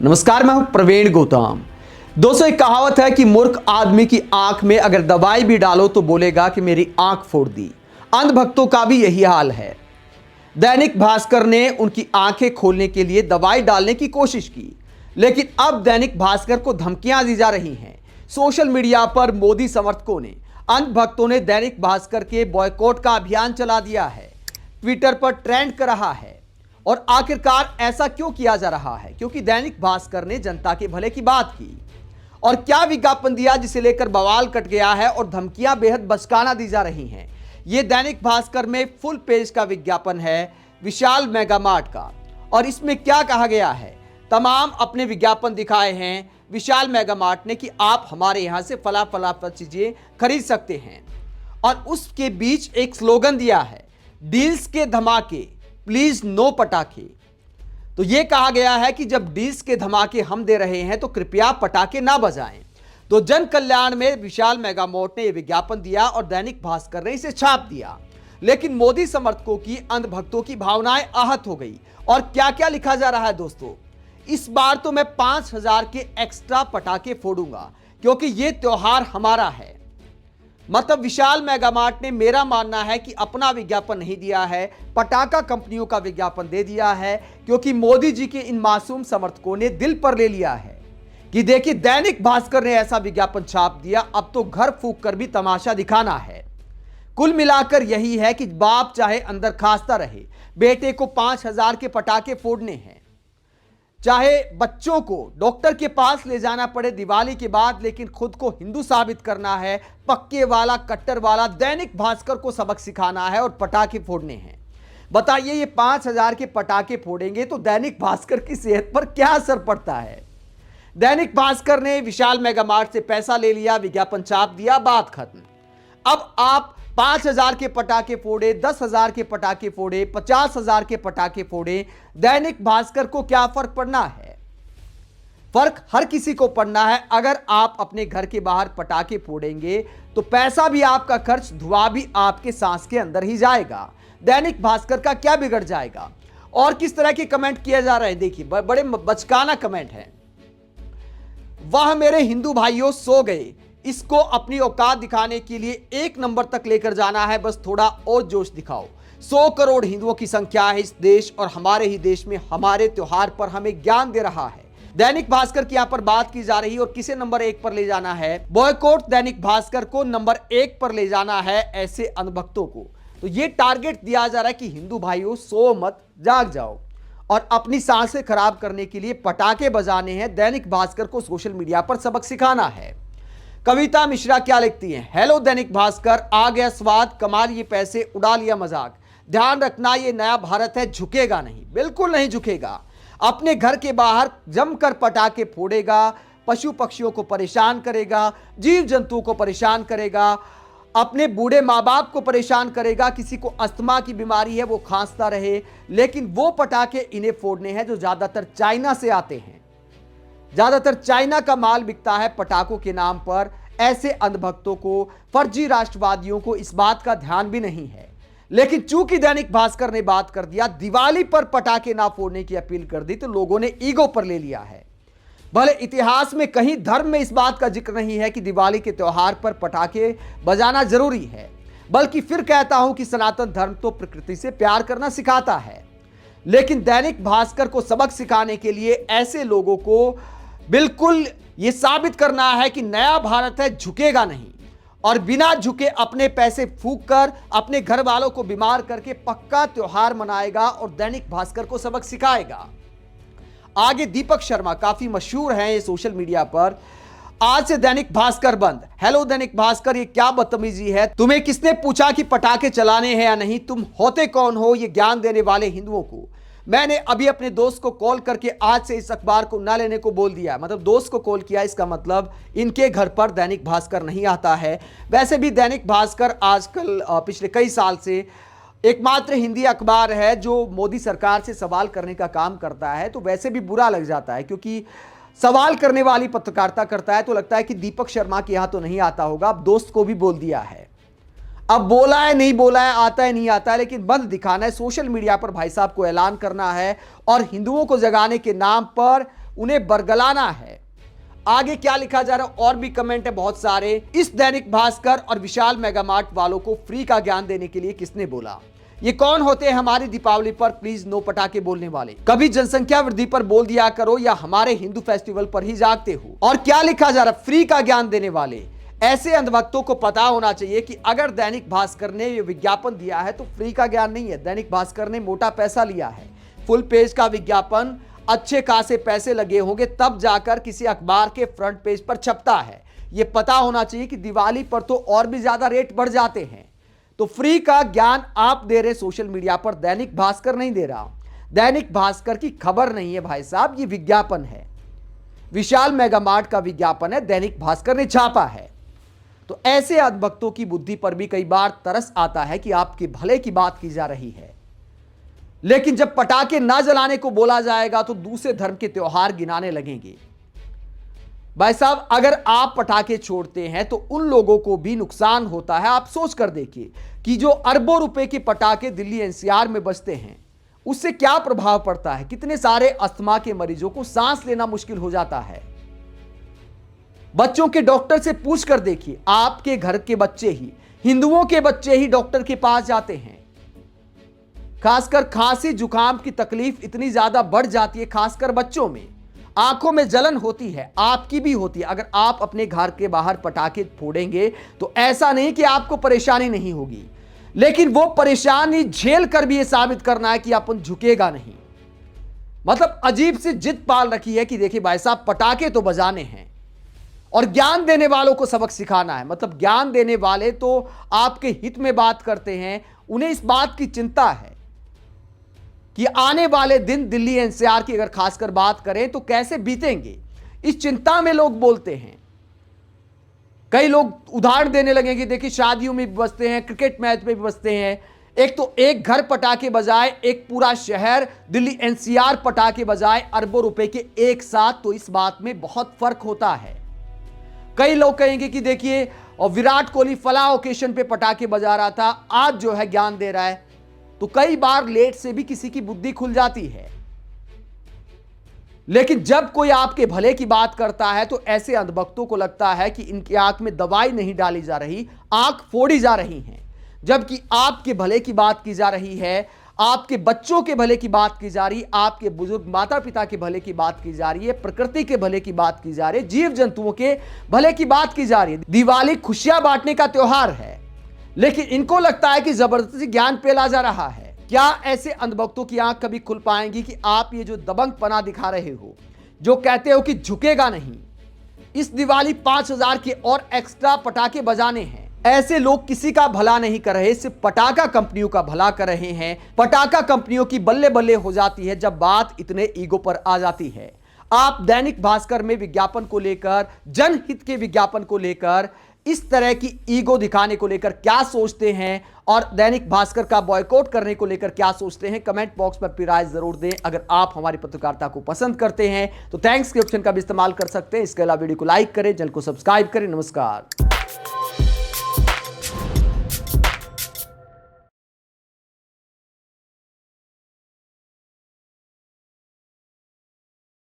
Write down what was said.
नमस्कार, मैं हूं प्रवीण गौतम। दोस्तों, एक कहावत है कि मूर्ख आदमी की आंख में अगर दवाई भी डालो तो बोलेगा कि मेरी आंख फोड़ दी। अंधभक्तों का भी यही हाल है। दैनिक भास्कर ने उनकी आंखें खोलने के लिए दवाई डालने की कोशिश की, लेकिन अब दैनिक भास्कर को धमकियां दी जा रही हैं। सोशल मीडिया पर मोदी समर्थकों ने, अंधभक्तों ने दैनिक भास्कर के बॉयकॉट का अभियान चला दिया है, ट्विटर पर ट्रेंड कर रहा है। और आखिरकार ऐसा क्यों किया जा रहा है? क्योंकि दैनिक भास्कर ने जनता के भले की बात की और क्या विज्ञापन दिया जिसे लेकर बवाल कट गया है और धमकियां बेहद बचकाना दी जा रही हैं। यह दैनिक भास्कर में फुल पेज का विज्ञापन है विशाल मेगा मार्ट का। और इसमें क्या कहा गया है? तमाम अपने विज्ञापन दिखाए हैं विशाल मेगा मार्ट ने कि आप हमारे यहां से फला फला चीजें खरीद सकते हैं। और उसके बीच एक स्लोगन दिया है, डील्स के धमाके प्लीज नो पटाखे। तो यह कहा गया है कि जब डील्स के धमाके हम दे रहे हैं तो कृपया पटाखे ना बजाएं। तो जन कल्याण में विशाल मेगा मार्ट ने यह विज्ञापन दिया और दैनिक भास्कर ने इसे छाप दिया। लेकिन मोदी समर्थकों की, अंधभक्तों की भावनाएं आहत हो गई। और क्या क्या लिखा जा रहा है दोस्तों, इस बार तो मैं 5000 के एक्स्ट्रा पटाखे फोड़ूंगा क्योंकि यह त्योहार हमारा है। मतलब विशाल मेगा मार्ट ने, मेरा मानना है कि अपना विज्ञापन नहीं दिया है, पटाखा कंपनियों का विज्ञापन दे दिया है। क्योंकि मोदी जी के इन मासूम समर्थकों ने दिल पर ले लिया है कि देखिए दैनिक भास्कर ने ऐसा विज्ञापन छाप दिया, अब तो घर फूंक कर भी तमाशा दिखाना है। कुल मिलाकर यही है कि बाप चाहे अंदर खांसता रहे, बेटे को 5000 के पटाखे फोड़ने हैं, चाहे बच्चों को डॉक्टर के पास ले जाना पड़े दिवाली के बाद, लेकिन खुद को हिंदू साबित करना है, पक्के वाला कट्टर वाला दैनिक भास्कर को सबक सिखाना है और पटाखे फोड़ने हैं। बताइए, ये 5000 के पटाखे फोड़ेंगे तो दैनिक भास्कर की सेहत पर क्या असर पड़ता है? दैनिक भास्कर ने विशाल मेगा मार्ट से पैसा ले लिया, विज्ञापन छाप दिया, बात खत्म। अब आप 5000 के पटाखे फोड़े, 10,000 के पटाखे फोड़े, 50,000 के पटाखे फोड़े, दैनिक भास्कर को क्या फर्क पड़ना है? फर्क हर किसी को पड़ना है। अगर आप अपने घर के बाहर पटाखे फोड़ेंगे तो पैसा भी आपका खर्च, धुआं भी आपके सांस के अंदर ही जाएगा। दैनिक भास्कर का क्या बिगड़ जाएगा? और किस तरह के कमेंट किए जा रहे हैं, देखिए बड़े बचकाना कमेंट हैं। वह मेरे हिंदू भाइयों सो गए, इसको अपनी औकात दिखाने के लिए 1 नंबर तक लेकर जाना है, बस थोड़ा और जोश दिखाओ। 100 करोड़ हिंदुओं की संख्या है इस देश और हमारे ही देश में हमारे त्योहार पर हमें ज्ञान दे रहा है। दैनिक भास्कर की यहां पर बात की जा रही है और किसे नंबर 1 पर ले जाना है? बॉयकॉट दैनिक भास्कर को नंबर 1 पर ले जाना है, ऐसे अंधभक्तों को। तो ये टारगेट दिया जा रहा है कि हिंदू भाइयों सो मत, जाग जाओ। और अपनी सांसें खराब करने के लिए पटाखे बजाने हैं, दैनिक भास्कर को सोशल मीडिया पर सबक सिखाना है। कविता मिश्रा क्या लिखती हैं? हेलो दैनिक भास्कर, आ गया स्वाद, कमाल ये पैसे, उड़ा लिया मजाक। ध्यान रखना, ये नया भारत है, झुकेगा नहीं, बिल्कुल नहीं झुकेगा। अपने घर के बाहर जमकर पटाखे फोड़ेगा, पशु पक्षियों को परेशान करेगा, जीव जंतुओं को परेशान करेगा, अपने बूढ़े माँ बाप को परेशान करेगा। किसी को अस्थमा की बीमारी है, वो खांसता रहे, लेकिन वो पटाखे इन्हें फोड़ने हैं जो ज्यादातर चाइना से आते हैं। ज्यादातर चाइना का माल बिकता है पटाखों के नाम पर। ऐसे अंधभक्तों को, फर्जी राष्ट्रवादियों को इस बात का ध्यान भी नहीं है। लेकिन चूंकि दैनिक भास्कर ने बात कर दिया, दिवाली पर पटाखे ना फोड़ने की अपील कर दी, तो लोगों ने ईगो पर ले लिया है। भले इतिहास में कहीं धर्म में इस बात का जिक्र नहीं है कि दिवाली के त्योहार पर पटाखे बजाना जरूरी है, बल्कि फिर कहता हूं कि सनातन धर्म तो प्रकृति से प्यार करना सिखाता है। लेकिन दैनिक भास्कर को सबक सिखाने के लिए ऐसे लोगों को बिल्कुल यह साबित करना है कि नया भारत है, झुकेगा नहीं। और बिना झुके अपने पैसे फूंक कर अपने घर वालों को बीमार करके पक्का त्योहार मनाएगा और दैनिक भास्कर को सबक सिखाएगा। आगे दीपक शर्मा काफी मशहूर हैं ये सोशल मीडिया पर, आज से दैनिक भास्कर बंद। हेलो दैनिक भास्कर, ये क्या बदतमीजी है? तुम्हें किसने पूछा कि पटाखे चलाने हैं या नहीं? तुम होते कौन हो ये ज्ञान देने वाले हिंदुओं को? मैंने अभी अपने दोस्त को कॉल करके आज से इस अखबार को ना लेने को बोल दिया। मतलब दोस्त को कॉल किया, इसका मतलब इनके घर पर दैनिक भास्कर नहीं आता है। वैसे भी दैनिक भास्कर आजकल पिछले कई साल से एकमात्र हिंदी अखबार है जो मोदी सरकार से सवाल करने का काम करता है। तो वैसे भी बुरा लग जाता है, क्योंकि सवाल करने वाली पत्रकारिता करता है तो लगता है कि दीपक शर्मा के यहाँ तो नहीं आता होगा। अब दोस्त को भी बोल दिया है, अब बोला है नहीं बोला है, आता है नहीं आता है, लेकिन बंद दिखाना है। सोशल मीडिया पर भाई साहब को ऐलान करना है और हिंदुओं को जगाने के नाम पर उन्हें बरगलाना है। आगे क्या लिखा जा रहा है और भी कमेंट है बहुत सारे। इस दैनिक भास्कर और विशाल मेगामार्ट वालों को फ्री का ज्ञान देने के लिए किसने बोला? ये कौन होते हैं हमारी दीपावली पर प्लीज नो पटाखे बोलने वाले? कभी जनसंख्या वृद्धि पर बोल दिया करो या हमारे हिंदू फेस्टिवल पर ही जागते हो? और क्या लिखा जा रहा है? फ्री का ज्ञान देने वाले। ऐसे अंधभक्तों को पता होना चाहिए कि अगर दैनिक भास्कर ने ये विज्ञापन दिया है तो फ्री का ज्ञान नहीं है। दैनिक भास्कर ने मोटा पैसा लिया है। फुल पेज का विज्ञापन, अच्छे खासे पैसे लगे होंगे तब जाकर किसी अखबार के फ्रंट पेज पर छपता है। यह पता होना चाहिए कि दिवाली पर तो और भी ज्यादा रेट बढ़ जाते हैं। तो फ्री का ज्ञान आप दे रहे सोशल मीडिया पर, दैनिक भास्कर नहीं दे रहा। दैनिक भास्कर की खबर नहीं है भाई साहब, ये विज्ञापन है। विशाल मेगामार्ट का विज्ञापन है, दैनिक भास्कर ने छापा है। तो ऐसे अंधभक्तों की बुद्धि पर भी कई बार तरस आता है कि आपके भले की बात की जा रही है, लेकिन जब पटाखे ना जलाने को बोला जाएगा तो दूसरे धर्म के त्योहार गिनाने लगेंगे। भाई साहब, अगर आप पटाखे छोड़ते हैं तो उन लोगों को भी नुकसान होता है। आप सोच कर देखिए कि जो अरबों रुपए के पटाखे दिल्ली एनसीआर में बजते हैं, उससे क्या प्रभाव पड़ता है। कितने सारे अस्थमा के मरीजों को सांस लेना मुश्किल हो जाता है। बच्चों के डॉक्टर से पूछ कर देखिए, आपके घर के बच्चे ही, हिंदुओं के बच्चे ही डॉक्टर के पास जाते हैं। खासकर खांसी जुकाम की तकलीफ इतनी ज्यादा बढ़ जाती है, खासकर बच्चों में। आंखों में जलन होती है, आपकी भी होती है। अगर आप अपने घर के बाहर पटाखे फोड़ेंगे तो ऐसा नहीं कि आपको परेशानी नहीं होगी, लेकिन वो परेशानी झेल कर भी ये साबित करना है कि अपन झुकेगा नहीं। मतलब अजीब सी जिद पाल रखी है कि देखिए भाई साहब, पटाखे तो बजाने हैं और ज्ञान देने वालों को सबक सिखाना है। मतलब ज्ञान देने वाले तो आपके हित में बात करते हैं, उन्हें इस बात की चिंता है कि आने वाले दिन दिल्ली एनसीआर की अगर खासकर बात करें तो कैसे बीतेंगे। इस चिंता में लोग बोलते हैं। कई लोग उदाहरण देने लगे कि देखिए शादियों में भी बजते हैं, क्रिकेट मैच में भी बजते हैं। एक तो एक घर पटाखे बजाए, एक पूरा शहर दिल्ली एनसीआर पटाखे बजाए, अरबों रुपए के एक साथ, तो इस बात में बहुत फर्क होता है। कई लोग कहेंगे कि देखिए और विराट कोहली फला ओकेशन पे पटाखे बजा रहा था, आज जो है ज्ञान दे रहा है। तो कई बार लेट से भी किसी की बुद्धि खुल जाती है, लेकिन जब कोई आपके भले की बात करता है तो ऐसे अंधभक्तों को लगता है कि इनकी आंख में दवाई नहीं डाली जा रही, आंख फोड़ी जा रही है। जबकि आपके भले की बात की जा रही है, आपके बच्चों के भले की बात की जा रही है, आपके बुजुर्ग माता पिता के भले की बात की जा रही है, प्रकृति के भले की बात की जा रही है, जीव जंतुओं के भले की बात की जा रही है। दिवाली खुशियां बांटने का त्योहार है, लेकिन इनको लगता है कि जबरदस्ती ज्ञान फैला जा रहा है। क्या ऐसे अंधभक्तों की आंख कभी खुल पाएंगी कि आप ये जो दबंगपना दिखा रहे हो, जो कहते हो कि झुकेगा नहीं, इस दिवाली 5000 के और एक्स्ट्रा पटाखे बजाने हैं। ऐसे लोग किसी का भला नहीं कर रहे, सिर्फ पटाखा कंपनियों का भला कर रहे हैं। पटाखा कंपनियों की बल्ले बल्ले हो जाती है जब बात इतने ईगो पर आ जाती है। आप दैनिक भास्कर में विज्ञापन को लेकर, जनहित के विज्ञापन को लेकर, इस तरह की ईगो दिखाने को लेकर क्या सोचते हैं और दैनिक भास्कर का बॉयकॉट करने को लेकर क्या सोचते हैं, कमेंट बॉक्स पर अपनी राय जरूर दें। अगर आप हमारी पत्रकारिता को पसंद करते हैं तो थैंक्स के ऑप्शन का भी इस्तेमाल कर सकते हैं। इसके अलावा वीडियो को लाइक करें, चैनल को सब्सक्राइब करें। नमस्कार।